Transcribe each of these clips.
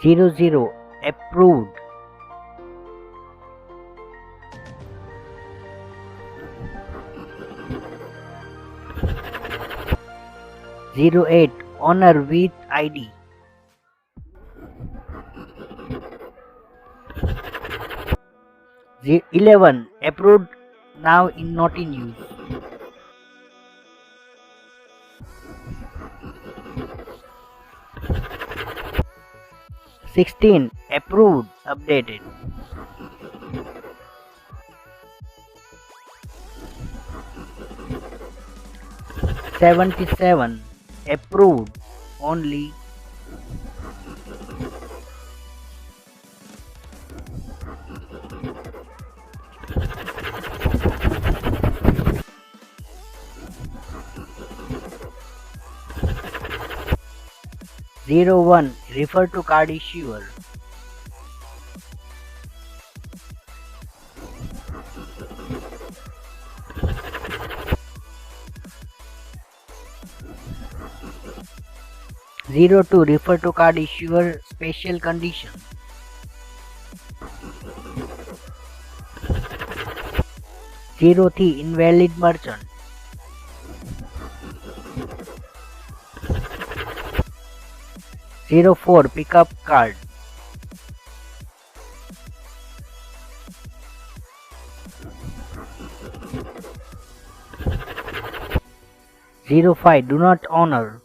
00 approved. 08 owner with ID. 11 approved, now not in use. 16 approved, updated. 77 approved only. 01 refer to card issuer. 02 refer to card issuer special condition. 03 invalid merchant. 04 pickup card. 05 do not honor.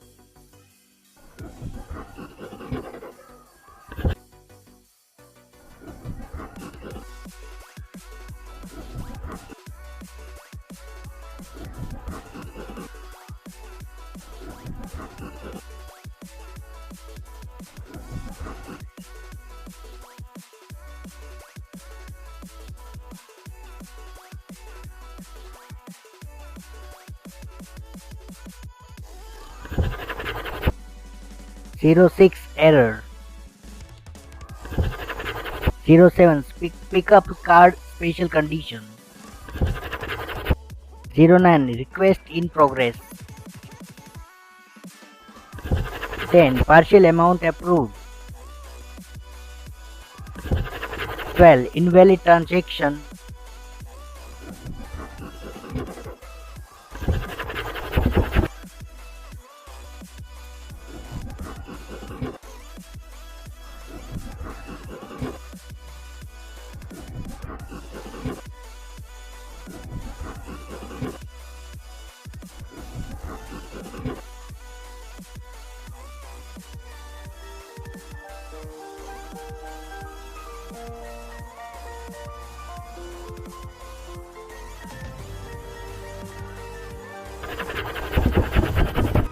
06 error. 07 pickup card special condition. 09 request in progress. 10 partial amount approved. 12 invalid transaction.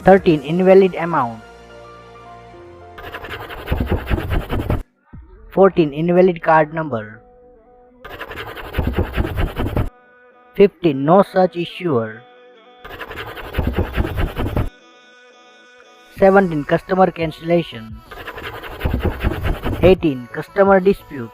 13 invalid amount. 14 invalid card number. 15 no such issuer. 17 customer cancellation. 18 customer dispute.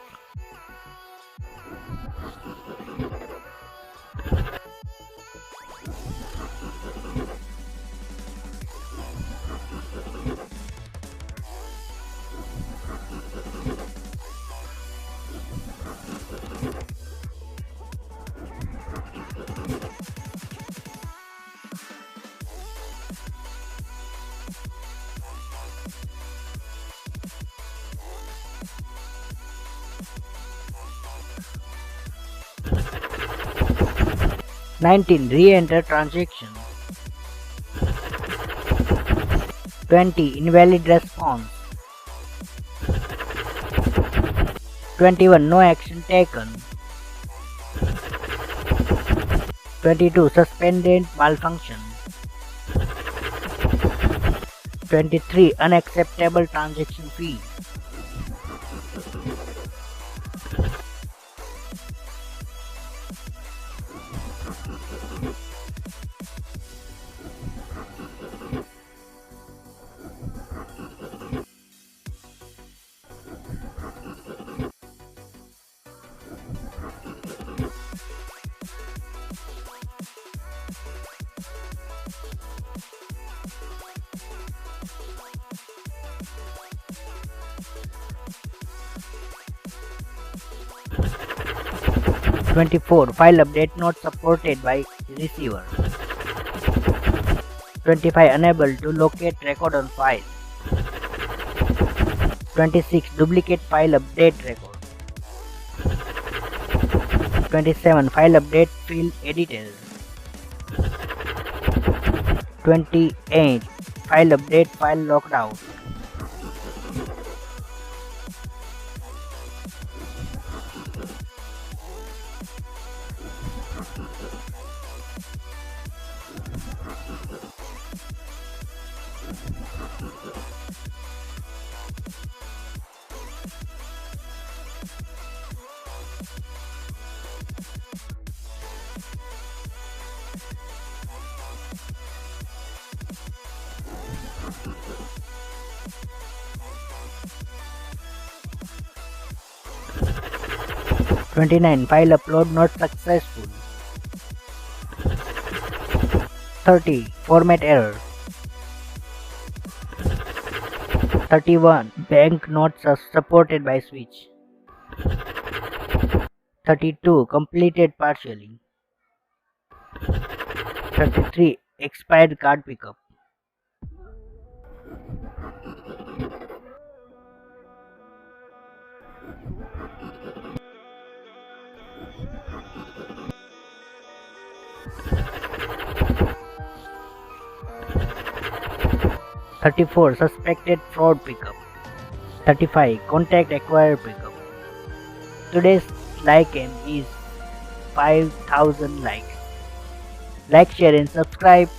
19 re-enter transaction. 20 invalid response. 21 no action taken. 22 suspended malfunction. 23 unacceptable transaction fee. 24. File update not supported by receiver. 25. Unable to locate record on file. 26. Duplicate file update record. 27. File update field edited. 28. File update file locked out. 29. File upload not successful. 30. Format error. 31. Bank not supported by switch. 32. Completed partially. 33. Expired card pickup. 34. Suspected fraud pickup. 35. Contact acquired pickup. Today's like aim is 5,000 likes. Like, share and subscribe.